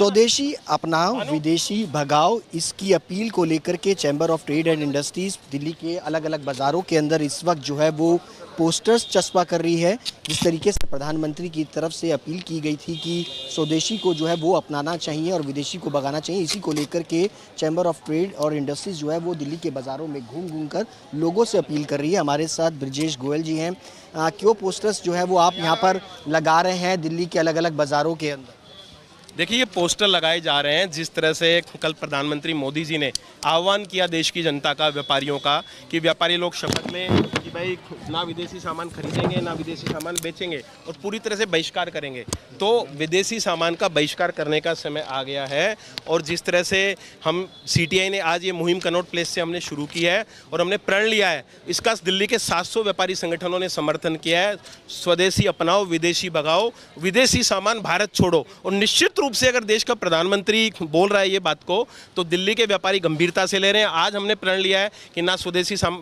स्वदेशी अपनाओ विदेशी भगाओ, इसकी अपील को लेकर के chamber of trade and industries Delhi के अलग अलग बाज़ारों के अंदर इस वक्त जो है वो पोस्टर्स चस्पा कर रही है। जिस तरीके से प्रधानमंत्री की तरफ से अपील की गई थी कि स्वदेशी को जो है वो अपनाना चाहिए और विदेशी को भगाना चाहिए, इसी को लेकर के चैम्बर ऑफ ट्रेड और इंडस्ट्रीज जो है वो दिल्ली के बाज़ारों में घूम घूम कर लोगों से अपील कर रही है। हमारे साथ ब्रजेश गोयल जी हैं। क्यों पोस्टर्स जो है वो आप यहाँ पर लगा रहे हैं दिल्ली के अलग अलग बाज़ारों के अंदर? देखिए, ये पोस्टर लगाए जा रहे हैं जिस तरह से कल प्रधानमंत्री मोदी जी ने आह्वान किया देश की जनता का, व्यापारियों का, कि व्यापारी लोग शपथ लें कि भाई ना विदेशी सामान खरीदेंगे ना विदेशी सामान बेचेंगे और पूरी तरह से बहिष्कार करेंगे। तो विदेशी सामान का बहिष्कार करने का समय आ गया है। और जिस तरह से हम CTI ने आज ये मुहिम कनॉट प्लेस से हमने शुरू की है और हमने प्रण लिया है, इसका दिल्ली के 700 व्यापारी संगठनों ने समर्थन किया है। स्वदेशी अपनाओ, विदेशी भगाओ, विदेशी सामान भारत छोड़ो। और निश्चित रूप से अगर देश का प्रधानमंत्री बोल रहा है ये बात को, तो दिल्ली के व्यापारी गंभीरता से ले रहे हैं। आज हमने प्रण लिया है कि ना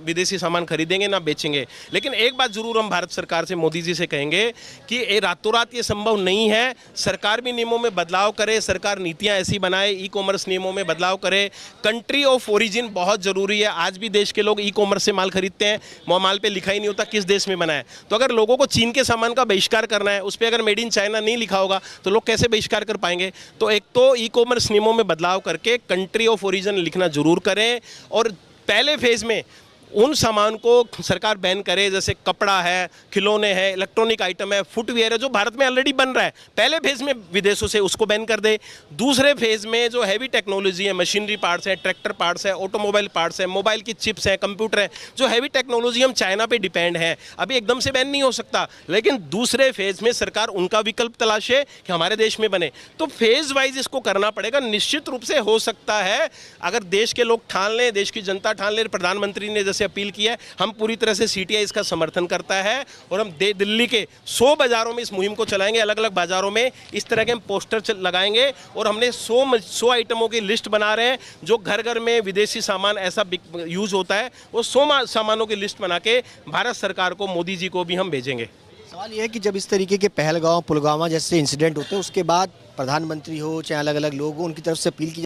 विदेशी सामान खरीदेंगे ना बेचेंगे। लेकिन एक बात जरूर हम भारत सरकार से, मोदी जी से कहेंगे कि ये रातों रात ये संभव नहीं है। सरकार भी नियमों में बदलाव करे, सरकार नीतियां ऐसी बनाए, ई-कॉमर्स नियमों में बदलाव करे। कंट्री ऑफ ओरिजिन बहुत जरूरी है। आज भी देश के लोग ई-कॉमर्स से माल खरीदते हैं, माल पे लिखा ही नहीं होता किस देश में बना है। तो अगर लोगों को चीन के सामान का बहिष्कार करना है, उस पर अगर मेड इन चाइना नहीं लिखा होगा तो लोग कैसे बहिष्कार कर पाएंगे? तो एक तो ई-कॉमर्स नियमों में बदलाव करके कंट्री ऑफ ओरिजिन लिखना जरूर करें। और पहले फेज में उन सामान को सरकार बैन करे, जैसे कपड़ा है, खिलौने हैं, इलेक्ट्रॉनिक आइटम है, फुटवेयर है, जो भारत में ऑलरेडी बन रहा है। पहले फेज में विदेशों से उसको बैन कर दे। दूसरे फेज में जो हैवी टेक्नोलॉजी है, मशीनरी पार्ट्स है, ट्रैक्टर पार्ट्स है, ऑटोमोबाइल पार्ट्स है, मोबाइल की चिप्स हैं, कंप्यूटर है, जो हैवी टेक्नोलॉजी हम चाइना पे डिपेंड है, अभी एकदम से बैन नहीं हो सकता। लेकिन दूसरे फेज में सरकार उनका विकल्प तलाशे कि हमारे देश में बने। तो फेज वाइज इसको करना पड़ेगा। निश्चित रूप से हो सकता है अगर देश के लोग ठान लें, देश की जनता ठान ले, प्रधानमंत्री ने जैसे अपील की है, हम पूरी तरह से CTI इसका समर्थन करता है। और हम दिल्ली के 100 बाजारों में इस मुहिम को चलाएंगे। अलग अलग बाजारों में इस तरह के हम पोस्टर लगाएंगे और हमने 100 आइटमों की लिस्ट बना रहे हैं जो घर घर में विदेशी सामान ऐसा यूज होता है, वो 100 सामानों की लिस्ट बना के भारत सरकार को, मोदी जी को भी हम भेजेंगे। सवाल यह है कि जब इस तरीके के पहलगांव, पुलवामा जैसे इंसिडेंट होते हैं, उसके बाद प्रधानमंत्री हो चाहे अलग अलग लोग हो, उनकी तरफ से अपील की